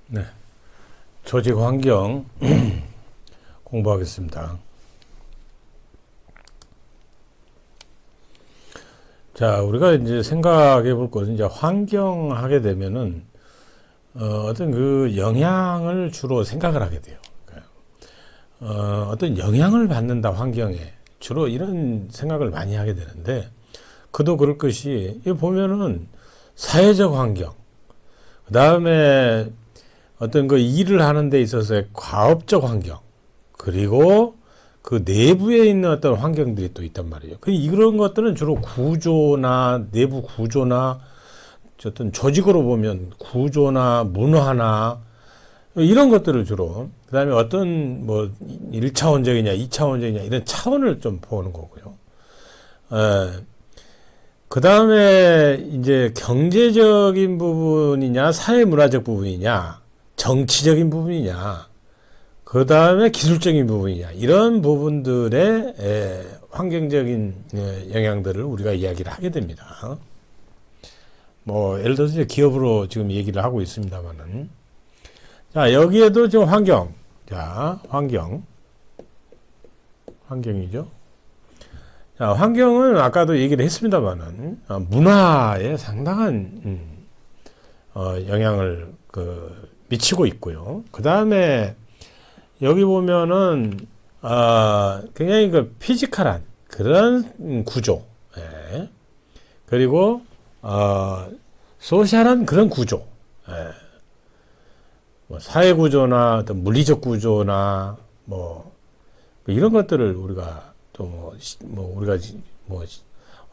네, 조직 환경 공부하겠습니다. 자, 우리가 이제 생각해 볼 것은 이제 환경 하게 되면은 어떤 그 영향을 주로 생각을 하게 돼요. 어떤 영향을 받는다 환경에 주로 이런 생각을 많이 하게 되는데 그도 그럴 것이 이 보면은 사회적 환경, 그 다음에 어떤 그 일을 하는 데 있어서의 과업적 환경, 그리고 그 내부에 있는 어떤 환경들이 또 있단 말이에요. 이런 것들은 주로 구조나 내부 구조나 어떤 조직으로 보면 구조나 문화나 이런 것들을 주로, 그 다음에 어떤 뭐 1차원적이냐 2차원적이냐 이런 차원을 좀 보는 거고요. 그 다음에 이제 경제적인 부분이냐 사회문화적 부분이냐 정치적인 부분이냐 그 다음에 기술적인 부분이냐 이런 부분들의 환경적인 영향들을 우리가 이야기를 하게 됩니다. 뭐 예를 들어서 이제 기업으로 지금 얘기를 하고 있습니다만은, 자 여기에도 지금 환경, 자 환경이죠. 자 환경은 아까도 얘기를 했습니다만은 문화에 상당한 영향을 미치고 있고요. 그 다음에 여기 보면은 굉장히 그 피지컬한 그런 구조, 예. 그리고 소셜한 그런 구조, 예. 뭐 사회 구조나 어떤 물리적 구조나 뭐 이런 것들을 우리가 또 뭐 우리가 뭐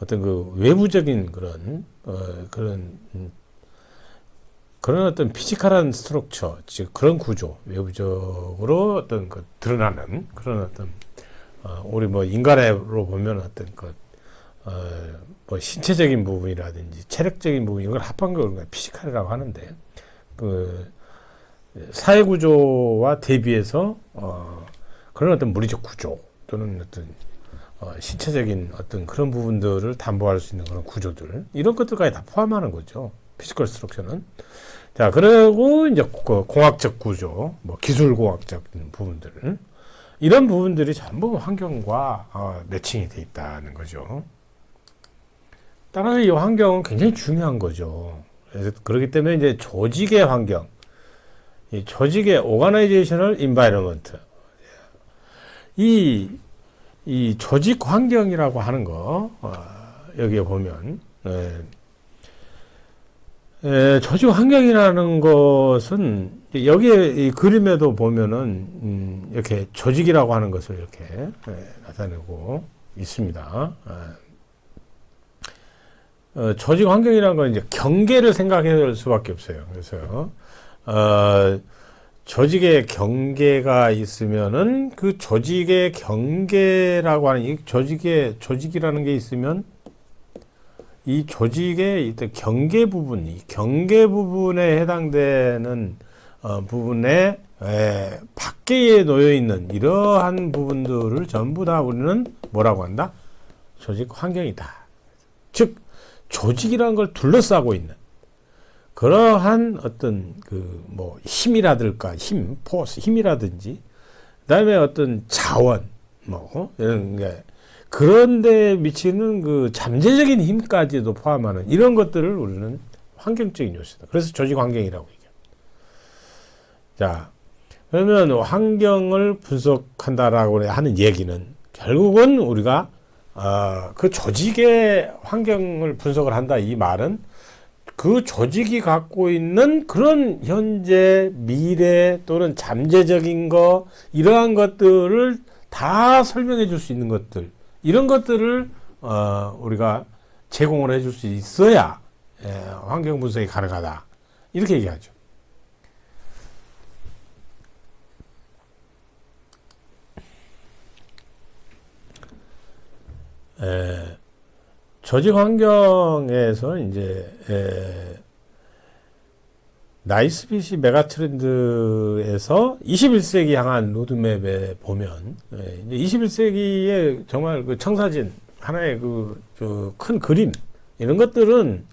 어떤 그 외부적인 그런 그런 어떤 피지컬한 스트럭처, 즉 그런 구조, 외부적으로 어떤 그 드러나는 그런 어떤 우리 뭐 인간으로 보면 어떤 뭐 신체적인 부분이라든지 체력적인 부분 이걸 합한 걸 우리가 피지컬이라고 하는데, 그 사회 구조와 대비해서 그런 어떤 물리적 구조 또는 어떤 신체적인 어떤 그런 부분들을 담보할 수 있는 그런 구조들, 이런 것들까지 다 포함하는 거죠. 피지컬 스트럭처는. 자, 그리고 이제 공학적 구조, 뭐 기술공학적 부분들, 이런 부분들이 전부 환경과 매칭이 돼 있다는 거죠. 따라서 이 환경은 굉장히 중요한 거죠. 그래서 그렇기 때문에 이제 조직의 환경, 이 조직의 오가나이제이셔널 인바이러먼트, 이 조직 환경이라고 하는 거, 여기에 보면, 조직 환경이라는 것은 여기에 이 그림에도 보면은 이렇게 조직이라고 하는 것을 이렇게 나타내고 있습니다. 조직 환경이라는 건 이제 경계를 생각해야 할 수밖에 없어요. 그래서 조직의 경계가 있으면은 그 조직의 경계라고 하는 이 조직이라는 게 있으면 이 조직의 일단 경계 부분, 이 경계 부분에 해당되는 부분에 밖에 놓여 있는 이러한 부분들을 전부 다 우리는 뭐라고 한다? 조직 환경이다. 즉 조직이라는 걸 둘러싸고 있는 그러한 어떤 뭐 힘이라든가 포스, 힘이라든지, 그다음에 어떤 자원, 뭐 이런 게 그런데 미치는 그 잠재적인 힘까지도 포함하는 이런 것들을 우리는 환경적인 요소다. 그래서 조직 환경이라고 얘기해요. 자, 그러면 환경을 분석한다라고 하는 얘기는 결국은 우리가 그 조직의 환경을 분석을 한다, 이 말은 그 조직이 갖고 있는 그런 현재, 미래 또는 잠재적인 거, 이러한 것들을 다 설명해 줄 수 있는 것들, 이런 것들을 우리가 제공을 해줄 수 있어야 환경 분석이 가능하다, 이렇게 얘기하죠. 조직 환경에서 이제 나이스빗이 메가트렌드에서 21세기 향한 로드맵에 보면, 이제 21세기의 정말 그 청사진 하나의 큰 그림, 이런 것들은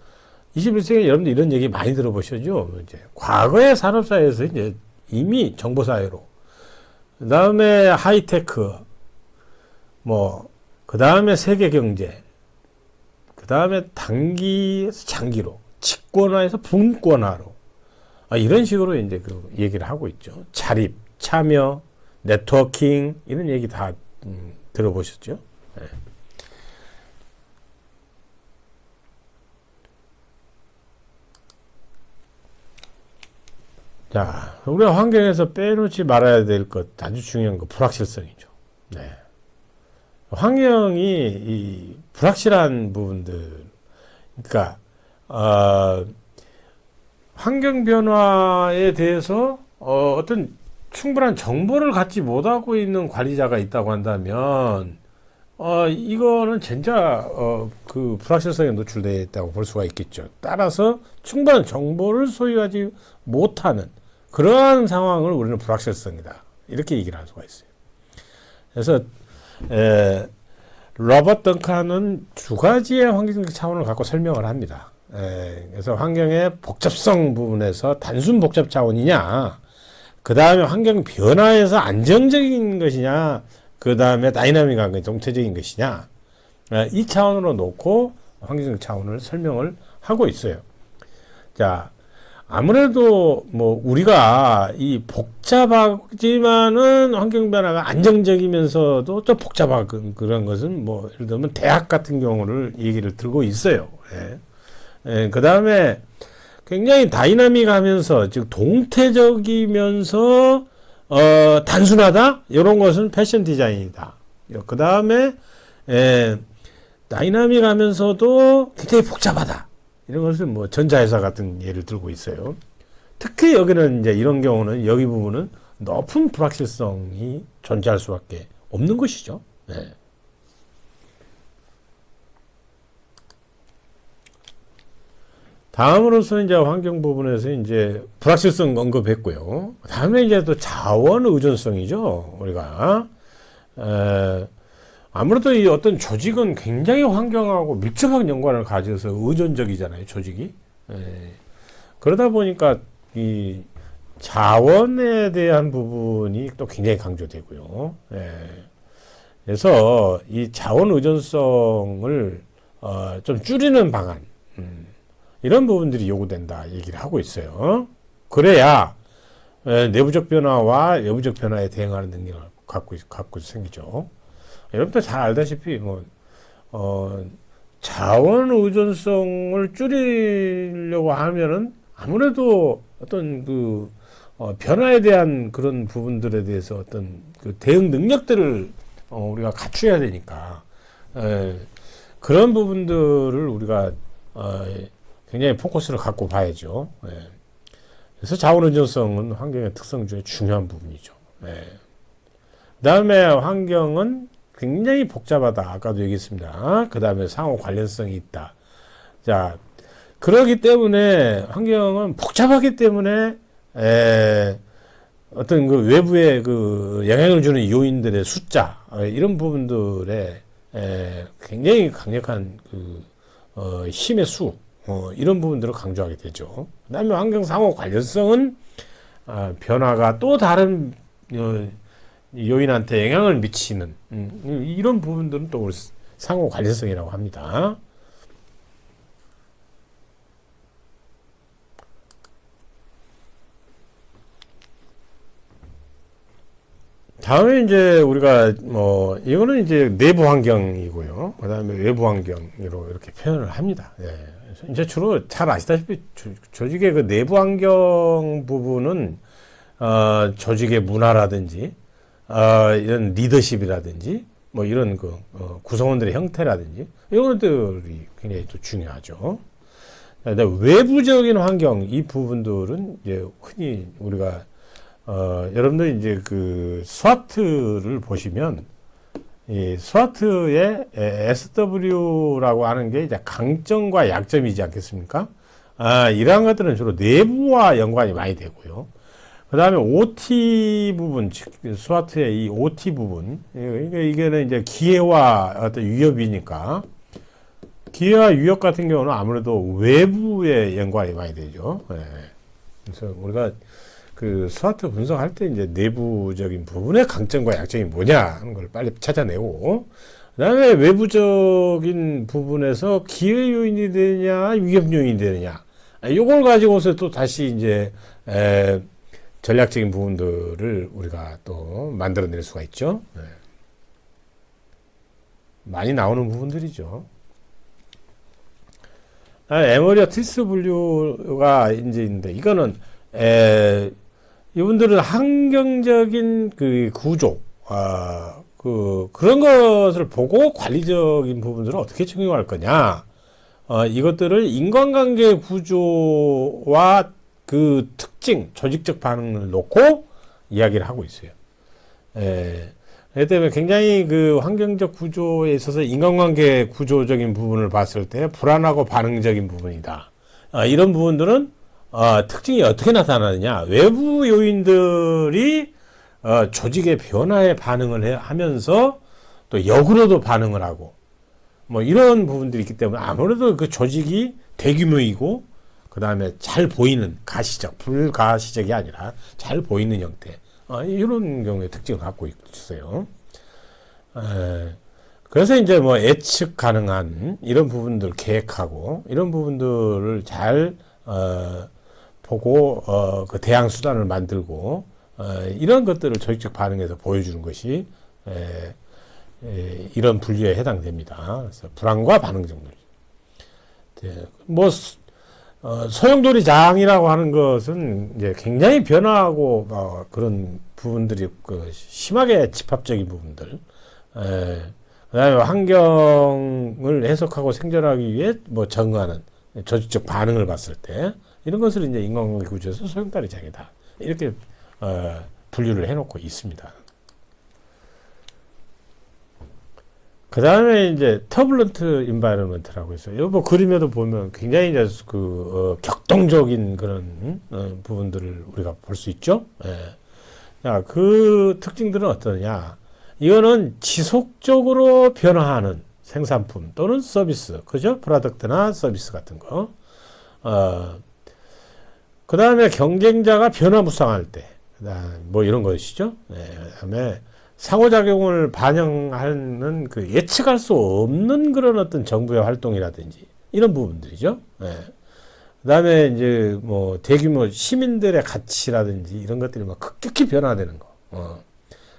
21세기에 여러분들 이런 얘기 많이 들어보셨죠? 이제 과거의 산업사회에서 이제 이미 정보사회로, 그 다음에 하이테크, 그 다음에 세계경제, 그 다음에 단기에서 장기로, 집권화에서 분권화로, 이런 식으로 이제 그 얘기를 하고 있죠. 자립, 참여, 네트워킹, 이런 얘기 다 들어보셨죠? 네. 자, 우리가 환경에서 빼놓지 말아야 될 것, 아주 중요한 거, 불확실성이죠. 네. 환경이 이 불확실한 부분들, 그러니까 환경 변화에 대해서 어떤 충분한 정보를 갖지 못하고 있는 관리자가 있다고 한다면 이거는 진짜 그 불확실성에 노출되어 있다고 볼 수가 있겠죠. 따라서 충분한 정보를 소유하지 못하는 그러한 상황을 우리는 불확실성이다, 이렇게 얘기를 할 수가 있어요. 그래서 로버트 덩칸은 두 가지의 환경적 차원을 갖고 설명을 합니다. 그래서 환경의 복잡성 부분에서 단순 복잡 차원이냐, 그 다음에 환경 변화에서 안정적인 것이냐, 그 다음에 다이나믹한 동태적인 것이냐, 이 차원으로 놓고 환경적 차원을 설명을 하고 있어요. 자, 아무래도 우리가 이 복잡하지만은 환경 변화가 안정적이면서도 또 복잡한 그런 것은 예를 들면 대학 같은 경우를 얘기를 들고 있어요. 그 다음에 굉장히 다이나믹하면서, 즉 동태적이면서 단순하다, 이런 것은 패션 디자인이다. 그 다음에 다이나믹하면서도 굉장히 복잡하다, 이런 것은 전자회사 같은 예를 들고 있어요. 특히 여기는 이제 이런 경우는 여기 부분은 높은 불확실성이 존재할 수밖에 없는 것이죠. 네. 다음으로서는 이제 환경 부분에서 이제 불확실성 언급했고요. 다음에 이제 또 자원 의존성이죠. 우리가 아무래도 이 어떤 조직은 굉장히 환경하고 밀접한 연관을 가져서 의존적이잖아요, 조직이. 그러다 보니까 이 자원에 대한 부분이 또 굉장히 강조되고요. 그래서 이 자원 의존성을 좀 줄이는 방안, 이런 부분들이 요구된다 얘기를 하고 있어요. 그래야 내부적 변화와 외부적 변화에 대응하는 능력을 갖고 생기죠. 여러분도 잘 알다시피 자원 의존성을 줄이려고 하면은 아무래도 어떤 그 변화에 대한 그런 부분들에 대해서 어떤 그 대응 능력들을 우리가 갖춰야 되니까 그런 부분들을 우리가 굉장히 포커스를 갖고 봐야죠. 그래서 자원 의존성은 환경의 특성 중에 중요한 부분이죠. 그 다음에 환경은 굉장히 복잡하다. 아까도 얘기했습니다. 그 다음에 상호 관련성이 있다. 자, 그러기 때문에 환경은 복잡하기 때문에 어떤 그 외부의 그 영향을 주는 요인들의 숫자, 이런 부분들에 굉장히 강력한 그 힘의 수, 이런 부분들을 강조하게 되죠. 그 다음에 환경 상호 관련성은 변화가 또 다른 요인한테 영향을 미치는 이런 부분들은 또 상호 관련성이라고 합니다. 다음에 이제 우리가 이거는 이제 내부 환경이고요. 그다음에 외부 환경으로 이렇게 표현을 합니다. 이제 주로 잘 아시다시피 조직의 그 내부 환경 부분은 조직의 문화라든지 이런 리더십이라든지 이런 그 구성원들의 형태라든지 이런 것들이 굉장히 또 중요하죠. 외부적인 환경, 이 부분들은 이제 흔히 우리가 여러분들 이제 그 스와트를 보시면 이 스와트의 SW라고 하는 게 이제 강점과 약점이지 않겠습니까? 이러한 것들은 주로 내부와 연관이 많이 되고요. 그 다음에 OT 부분, 즉 스와트의 이 OT 부분, 이게는 이제 기회와 어떤 위협이니까 기회와 위협 같은 경우는 아무래도 외부의 연관이 많이 되죠. 예. 그래서 우리가 그 스와트 분석할 때 이제 내부적인 부분의 강점과 약점이 뭐냐 하는 걸 빨리 찾아내고, 그다음에 외부적인 부분에서 기회 요인이 되느냐 위협 요인이 되느냐, 요걸 가지고서 또 다시 이제 전략적인 부분들을 우리가 또 만들어낼 수가 있죠. 예. 많이 나오는 부분들이죠. 에머리어 티스 분류가 이제 있는데, 이거는 이분들은 환경적인 그 구조, 그런 것을 보고 관리적인 부분들을 어떻게 적용할 거냐, 이것들을 인간관계 구조와 그 특징, 조직적 반응을 놓고 이야기를 하고 있어요. 그렇기 때문에 굉장히 그 환경적 구조에 있어서 인간관계 구조적인 부분을 봤을 때 불안하고 반응적인 부분이다. 이런 부분들은 특징이 어떻게 나타나느냐, 외부 요인들이 조직의 변화에 반응을 하면서 또 역으로도 반응을 하고, 뭐 이런 부분들이 있기 때문에 아무래도 그 조직이 대규모이고, 그 다음에 잘 보이는 가시적, 불가시적이 아니라 잘 보이는 형태, 이런 경우의 특징을 갖고 있어요. 그래서 이제 뭐 예측 가능한 이런 부분들 계획하고, 이런 부분들을 잘 보고 그 대항 수단을 만들고, 이런 것들을 조직적 반응에서 보여주는 것이 이런 분류에 해당됩니다. 그래서 불안과 반응 정도. 뭐 소용돌이 장이라고 하는 것은 이제 굉장히 변화하고 그런 부분들이 심하게 집합적인 부분들, 그다음에 환경을 해석하고 생존하기 위해 뭐 정하는 조직적 반응을 봤을 때, 이런 것을 이제 인간관계 구조에서 소용돌이 장이다, 이렇게 분류를 해놓고 있습니다. 그 다음에 이제 터블런트 인바이러먼트라고 있어요. 뭐 그림에도 보면 굉장히 이제 격동적인 그런 부분들을 우리가 볼 수 있죠. 자, 그 특징들은 어떠냐? 이거는 지속적으로 변화하는 생산품 또는 서비스, 그죠? 프로덕트나 서비스 같은 거. 그 다음에 경쟁자가 변화무쌍할 때, 뭐 이런 것이죠. 그다음에 상호작용을 반영하는 그 예측할 수 없는 그런 어떤 정부의 활동이라든지 이런 부분들이죠. 그다음에 이제 뭐 대규모 시민들의 가치라든지 이런 것들이 막 급격히 변화되는 거.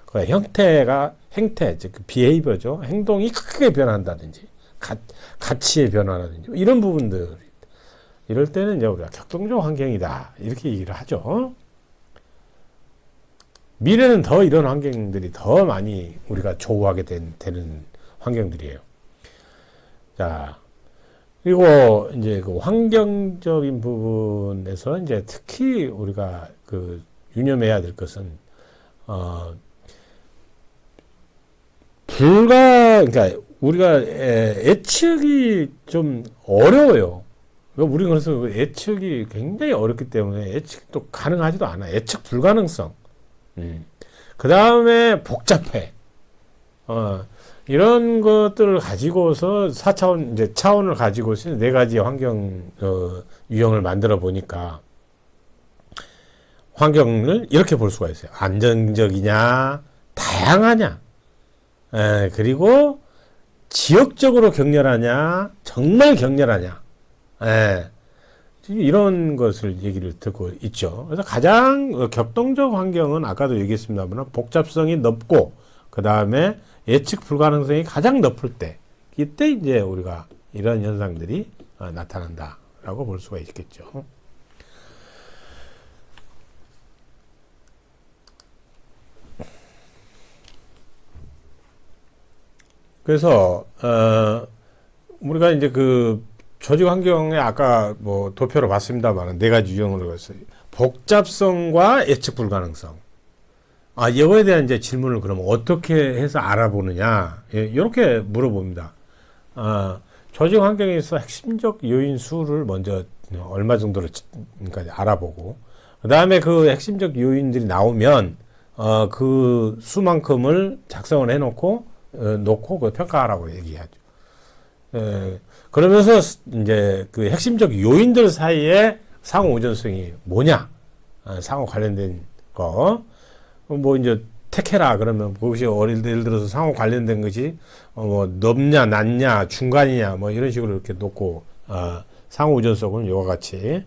그 행태, 즉 비헤이버죠. 행동이 크게 변한다든지, 가치의 변화라든지 이런 부분들. 이럴 때는 이제 우리가 격동적 환경이다, 이렇게 얘기를 하죠. 미래는 더 이런 환경들이 더 많이 우리가 조우하게 되는 환경들이에요. 자, 그리고 이제 그 환경적인 부분에서 이제 특히 우리가 그 유념해야 될 것은, 그러니까 우리가 예측이 좀 어려워요. 우리가 그래서 예측이 굉장히 어렵기 때문에 예측도 가능하지도 않아. 예측 불가능성. 그 다음에 복잡해. 이런 것들을 가지고서 4차원, 이제 차원을 가지고서 네 가지 환경, 유형을 만들어 보니까 환경을 이렇게 볼 수가 있어요. 안정적이냐, 다양하냐, 그리고 지역적으로 격렬하냐, 정말 격렬하냐, 이런 것을 얘기를 듣고 있죠. 그래서 가장 격동적 환경은 아까도 얘기했습니다만 복잡성이 높고, 그 다음에 예측 불가능성이 가장 높을 때, 이때 이제 우리가 이런 현상들이 나타난다라고 볼 수가 있겠죠. 그래서 우리가 이제 그 조직 환경에 아까 뭐 도표로 봤습니다만 네 가지 유형으로 했어요. 복잡성과 예측 불가능성. 이거에 대한 이제 질문을 그러면 어떻게 해서 알아보느냐, 이렇게 물어봅니다. 조직 환경에서 핵심적 요인 수를 먼저 얼마 정도로 알아보고, 그 다음에 그 핵심적 요인들이 나오면 그 수만큼을 작성을 해놓고 놓고 그 평가하라고 얘기하죠. 그러면서 이제 그 핵심적 요인들 사이에 상호 의존성이 뭐냐, 상호 관련된 거, 뭐 이제 택해라 그러면 그것이 예를 들어서 상호 관련된 것이 뭐 넓냐, 낮냐, 중간이냐, 뭐 이런 식으로 이렇게 놓고 상호 의존성을 이와 같이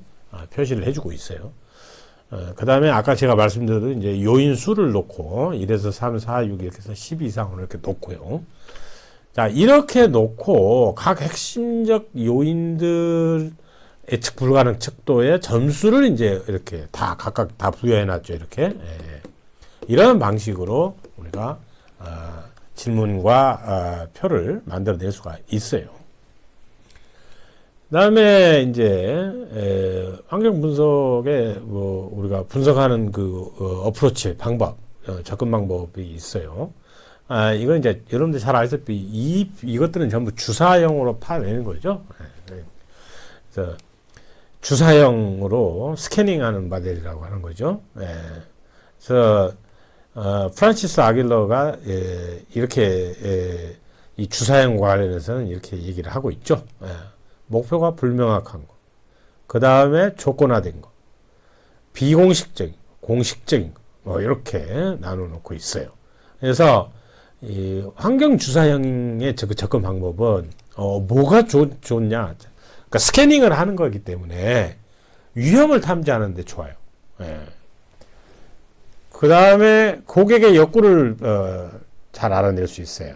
표시를 해주고 있어요. 그 다음에 아까 제가 말씀드린 이제 요인 수를 놓고 1에서 3, 4, 6 이렇게 해서 10 이상으로 이렇게 놓고요. 자, 이렇게 놓고 각 핵심적 요인들 예측 불가능 척도의 점수를 이제 이렇게 다 각각 다 부여해 놨죠. 이렇게. 이런 방식으로 우리가 질문과 표를 만들어낼 수가 있어요. 그다음에 이제 환경 분석에 뭐 우리가 분석하는 그 어프로치 방법, 접근 방법이 있어요. 이건 이제 여러분들 잘 아시다시피 이것들은 전부 주사형으로 파내는 거죠. 그래서 주사형으로 스캐닝하는 모델이라고 하는 거죠. 그래서 프란시스 아길러가 이렇게 이 주사형과 관련해서는 이렇게 얘기를 하고 있죠. 목표가 불명확한 거, 그 다음에 조건화된 거, 비공식적인 거, 공식적인 거, 뭐 이렇게 나눠놓고 있어요. 그래서 이 환경 주사형의 접근 방법은 뭐가 좋냐? 그러니까 스캐닝을 하는 거기 때문에 위험을 탐지하는 데 좋아요. 그 다음에 고객의 욕구를 잘 알아낼 수 있어요.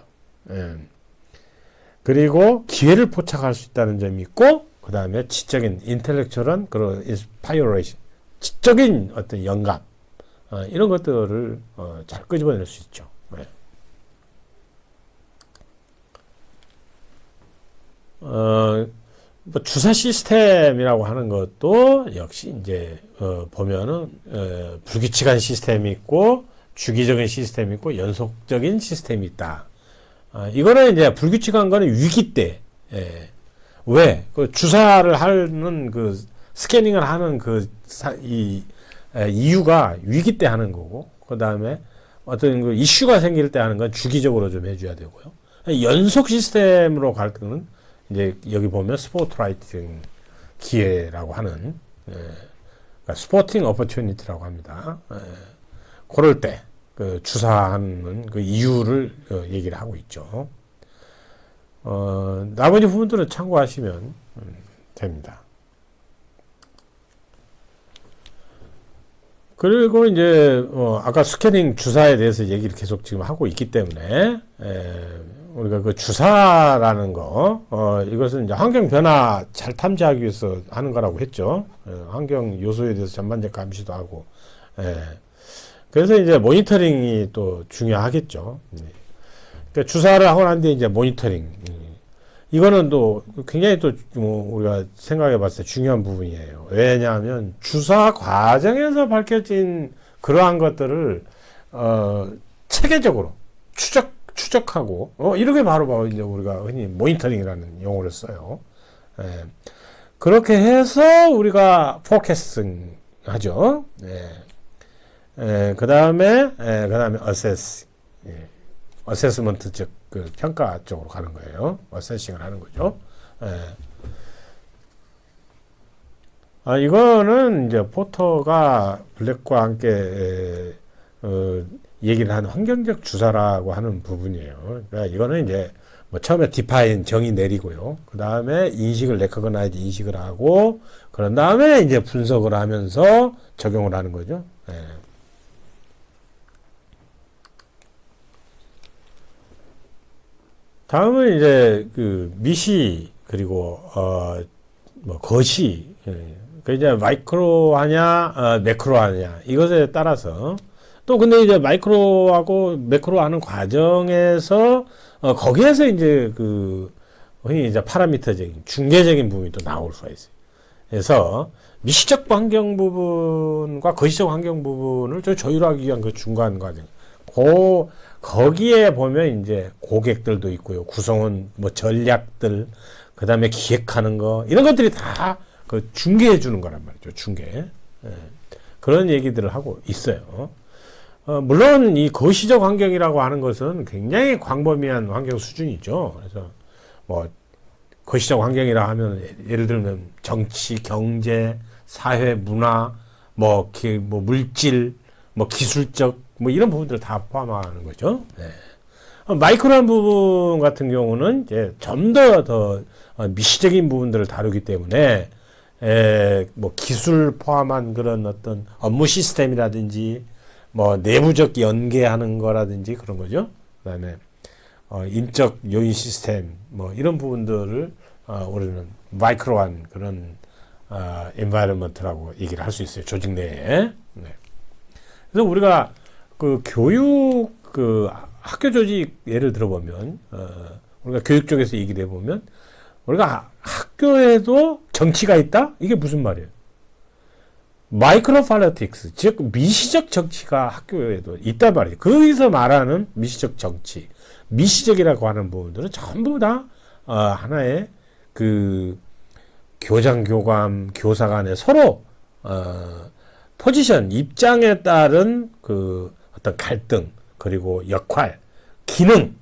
그리고 기회를 포착할 수 있다는 점이 있고, 그 다음에 지적인 인텔렉츄얼한 그런 인스파이어레이션, 지적인 어떤 영감, 이런 것들을 잘 끄집어낼 수 있죠. 뭐 주사 시스템이라고 하는 것도 역시 이제 보면은 불규칙한 시스템이 있고 주기적인 시스템이 있고 연속적인 시스템이 있다. 이거는 이제 불규칙한 거는 위기 때, 왜? 그 주사를 하는 그 스캐닝을 하는 이유가 위기 때 하는 거고, 그 다음에 어떤 그 이슈가 생길 때 하는 건 주기적으로 좀 해줘야 되고요. 연속 시스템으로 갈 때는 이제 여기 보면 스포트라이트 기회라고 하는, 그러니까 스포팅 어퍼튜니티라고 합니다. 그럴 때 그 주사하는 그 이유를 얘기를 하고 있죠. 나머지 부분들은 참고하시면 됩니다. 그리고 이제 아까 스캐닝 주사에 대해서 얘기를 계속 지금 하고 있기 때문에 우리가 그 주사라는 거 이것은 이제 환경 변화 잘 탐지하기 위해서 하는 거라고 했죠. 환경 요소에 대해서 전반적 감시도 하고. 그래서 이제 모니터링이 또 중요하겠죠. 그러니까 주사를 하고 난 뒤에 이제 모니터링. 이거는 또 굉장히 또 우리가 생각해 봤을 때 중요한 부분이에요. 왜냐하면 주사 과정에서 밝혀진 그러한 것들을 체계적으로 추적하고 이렇게 바로 이제 우리가 흔히 모니터링이라는 용어를 써요. 그렇게 해서 우리가 포캐스팅 하죠. 그 다음에 어세스먼트 즉 그 평가 쪽으로 가는 거예요. 어세싱을 하는 거죠. 이거는 이제 포터가 블랙과 함께 얘기를 하는 환경적 주사라고 하는 부분이에요. 그러니까 이거는 이제 뭐 처음에 디파인 정의 내리고요. 그 다음에 인식을 레커그나이즈 인식을 하고 그런 다음에 이제 분석을 하면서 적용을 하는 거죠. 다음은 이제 그 미시 그리고 뭐 거시 그 이제 마이크로하냐 매크로하냐 이것에 따라서 또 근데 이제 마이크로하고 매크로 하는 과정에서 거기에서 이제 그 흔히 이제 파라미터적인 중계적인 부분이 또 나올 수가 있어요. 그래서 미시적 환경 부분과 거시적 환경 부분을 좀 조율하기 위한 그 중간 과정. 거기에 보면 이제 고객들도 있고요. 구성원, 뭐 전략들, 그 다음에 기획하는 거, 이런 것들이 다 그 중개해 주는 거란 말이죠. 중개. 그런 얘기들을 하고 있어요. 물론 이 거시적 환경이라고 하는 것은 굉장히 광범위한 환경 수준이죠. 그래서 뭐 거시적 환경이라 하면 예를 들면 정치, 경제, 사회, 문화, 뭐 물질, 뭐 기술적 뭐 이런 부분들을 다 포함하는 거죠. 네. 마이크로한 부분 같은 경우는 이제 좀 더 미시적인 부분들을 다루기 때문에 뭐 기술 포함한 그런 어떤 업무 시스템이라든지 뭐 내부적 연계하는 거라든지 그런 거죠. 그다음에 인적 요인 시스템 뭐 이런 부분들을 우리는 마이크로한 그런 environment라고 얘기를 할 수 있어요. 조직 내에. 네. 그래서 우리가 그 교육 그 학교 조직 예를 들어보면 우리가 교육 쪽에서 얘기를 해보면 우리가 학교에도 정치가 있다? 이게 무슨 말이에요? 마이크로 팔리틱스, 즉 미시적 정치가 학교에도 있단 말이에요. 거기서 말하는 미시적 정치, 미시적이라고 하는 부분들은 전부 다 하나의 그 교장, 교감, 교사 간에 서로 포지션, 입장에 따른 그 어떤 갈등, 그리고 역할, 기능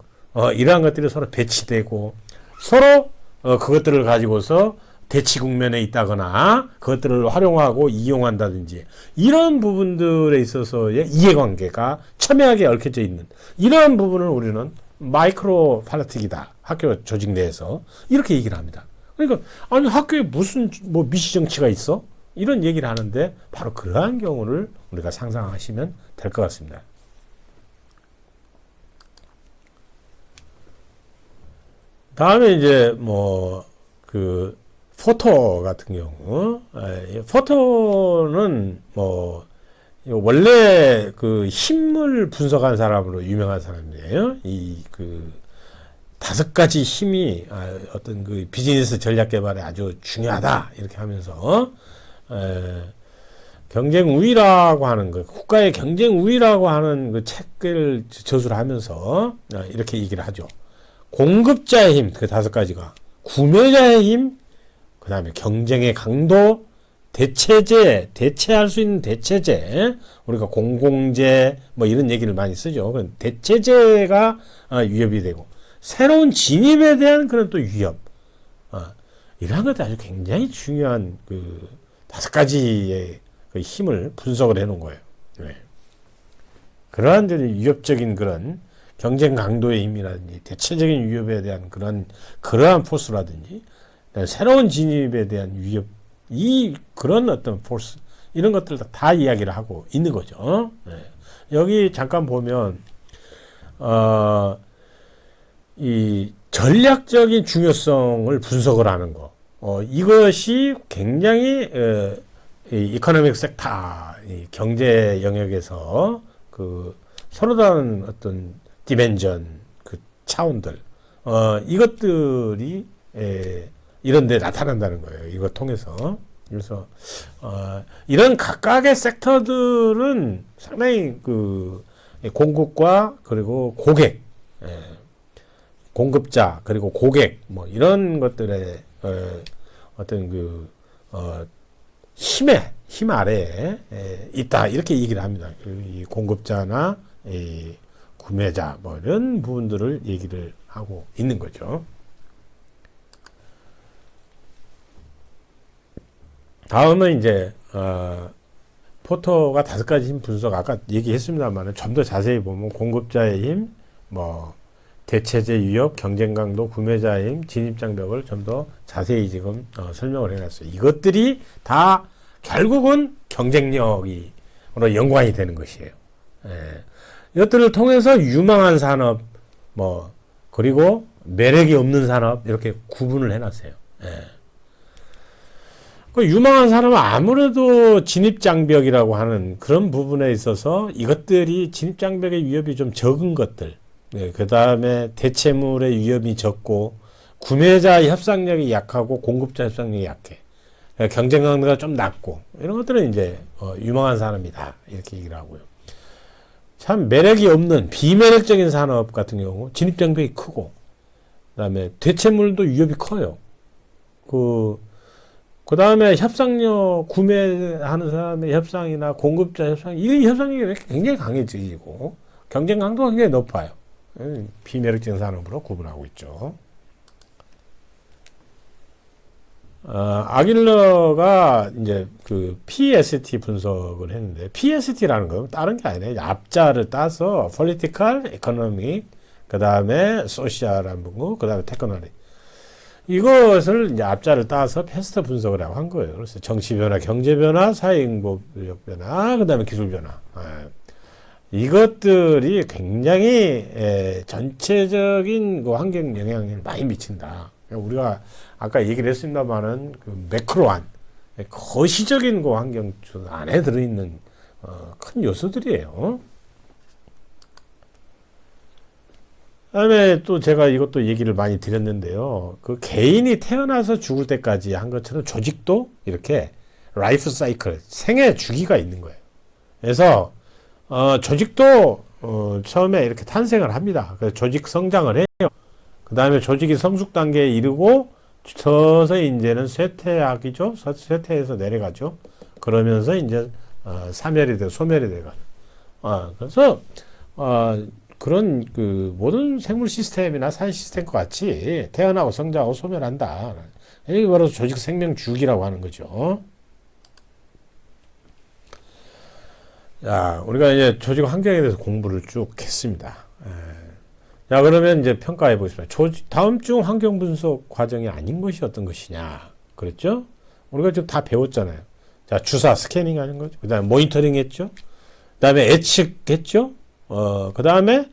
이러한 것들이 서로 배치되고 서로 그것들을 가지고서 대치 국면에 있다거나 그것들을 활용하고 이용한다든지 이런 부분들에 있어서의 이해관계가 첨예하게 얽혀져 있는 이러한 부분을 우리는 마이크로 팔리틱이다. 학교 조직 내에서 이렇게 얘기를 합니다. 그러니까 아니 학교에 무슨 뭐 미시정치가 있어? 이런 얘기를 하는데 바로 그러한 경우를 우리가 상상하시면 될 것 같습니다. 다음에 이제 뭐 그 포터 같은 경우, 포터는 뭐 원래 그 힘을 분석한 사람으로 유명한 사람이에요. 이 그 5가지 힘이 어떤 그 비즈니스 전략 개발에 아주 중요하다 이렇게 하면서 경쟁 우위라고 하는 그 국가의 경쟁 우위라고 하는 그 책을 저술을 하면서 이렇게 얘기를 하죠. 공급자의 힘, 그 5가지가 구매자의 힘, 그 다음에 경쟁의 강도, 대체제, 대체할 수 있는 대체제, 우리가 공공재 뭐 이런 얘기를 많이 쓰죠. 대체제가 위협이 되고 새로운 진입에 대한 그런 또 위협, 이러한 것도 아주 굉장히 중요한 그 5가지의 그 힘을 분석을 해놓은 거예요. 네. 그러한 위협적인 그런 경쟁 강도의 힘이라든지 대체적인 위협에 대한 그러한 포스라든지 새로운 진입에 대한 위협 그런 어떤 포스 이런 것들 다 이야기를 하고 있는 거죠. 네. 여기 잠깐 보면 이 전략적인 중요성을 분석을 하는 거 이것이 굉장히 이 이코노믹 섹터 이 경제 영역에서 그 서로 다른 어떤 디멘전 그 차원들 이것들이 이런 데 나타난다는 거예요. 이거 통해서. 그래서 이런 각각의 섹터들은 상당히 그 공급과 그리고 고객 공급자 그리고 고객 뭐 이런 것들의 어떤 그 힘 아래에 있다 이렇게 얘기를 합니다. 이 공급자나 이 구매자 뭐 이런 부분들을 얘기를 하고 있는 거죠. 다음은 이제 포터가 5가지 힘 분석 아까 얘기했습니다만 좀 더 자세히 보면 공급자의 힘, 뭐 대체제 위협, 경쟁 강도, 구매자의 힘, 진입 장벽을 좀 더 자세히 지금 설명을 해놨어요. 이것들이 다 결국은 경쟁력으로 연관이 되는 것이에요. 이것들을 통해서 유망한 산업, 뭐 그리고 매력이 없는 산업 이렇게 구분을 해놨어요. 그 유망한 산업은 아무래도 진입장벽이라고 하는 그런 부분에 있어서 이것들이 진입장벽의 위협이 좀 적은 것들, 그 다음에 대체물의 위협이 적고 구매자 협상력이 약하고 공급자 협상력이 약해. 경쟁 강도가 좀 낮고 이런 것들은 이제 유망한 산업이다 이렇게 얘기를 하고요. 참 매력이 없는 비매력적인 산업 같은 경우 진입장벽이 크고 그다음에 대체물도 위협이 커요. 그 다음에 협상력, 구매하는 사람의 협상이나 공급자 협상, 이 협상력이 굉장히 강해지고, 경쟁 강도가 굉장히 높아요. 비매력적인 산업으로 구분하고 있죠. 아길러가 이제 그 PST 분석을 했는데, PST라는 건 다른 게 아니라 앞자를 따서 political, economic, 그 다음에 social한 부분, 그 다음에 technology. 이것을 이제 앞자를 따서 패스트 분석을 하고 한 거예요. 그래서 정치 변화, 경제 변화, 사회 인구력 변화, 그 다음에 기술 변화. 이것들이 굉장히 전체적인 그 환경 영향을 많이 미친다. 우리가 아까 얘기를 했습니다만은 그 매크로한 거시적인 그 환경 안에 들어있는 큰 요소들이에요. 그다음에 또 제가 이것도 얘기를 많이 드렸는데요. 그 개인이 태어나서 죽을 때까지 한 것처럼 조직도 이렇게 라이프 사이클, 생애 주기가 있는 거예요. 그래서 조직도 처음에 이렇게 탄생을 합니다. 그래서 조직 성장을 해요. 그 다음에 조직이 성숙 단계에 이르고 서서히 이제는 쇠퇴하기죠. 쇠퇴해서 내려가죠. 그러면서 이제 사멸이 되고 소멸이 되고. 그래서 그런 그 모든 생물 시스템이나 사회 시스템과 같이 태어나고 성장하고 소멸한다. 이게 바로 조직 생명 주기라고 하는 거죠. 자, 우리가 이제 조직 환경에 대해서 공부를 쭉 했습니다. 자, 그러면 이제 평가해 보겠습니다. 다음 중 환경 분석 과정이 아닌 것이 어떤 것이냐. 그랬죠? 우리가 지금 다 배웠잖아요. 자, 주사, 스캐닝 하는 거죠. 그 다음에 모니터링 했죠. 그 다음에 예측했죠. 그 다음에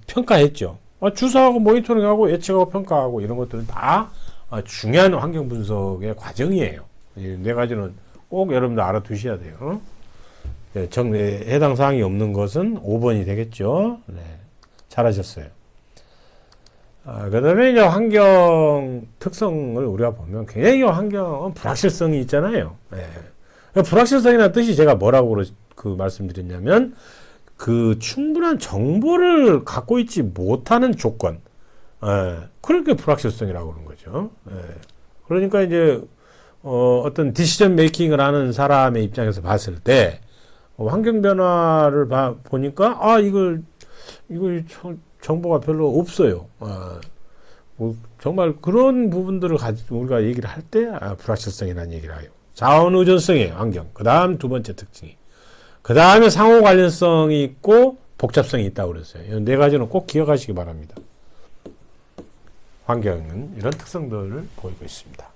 평가했죠. 주사하고 모니터링하고 예측하고 평가하고 이런 것들은 다 중요한 환경 분석의 과정이에요. 이 네 가지는 꼭 여러분들 알아두셔야 돼요. 해당 사항이 없는 것은 5번이 되겠죠. 네. 잘하셨어요. 그 다음에 이제 환경 특성을 우리가 보면 굉장히 환경은 불확실성이 있잖아요. 네. 불확실성이라는 뜻이 제가 뭐라고 말씀드렸냐면, 그 충분한 정보를 갖고 있지 못하는 조건. 그렇게 불확실성이라고 그러는 거죠. 그러니까 이제, 어떤 디시전 메이킹을 하는 사람의 입장에서 봤을 때, 환경 변화를 보니까, 이걸 정보가 별로 없어요. 뭐 정말 그런 부분들을 가지고 우리가 얘기를 할 때, 불확실성이라는 얘기를 해요. 자원 의존성이에요, 환경. 그 다음 두 번째 특징이. 그 다음에 상호 관련성이 있고 복잡성이 있다고 그랬어요. 이 네 가지는 꼭 기억하시기 바랍니다. 환경은 이런 특성들을 보이고 있습니다.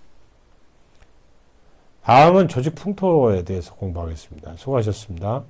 다음은 조직 풍토에 대해서 공부하겠습니다. 수고하셨습니다.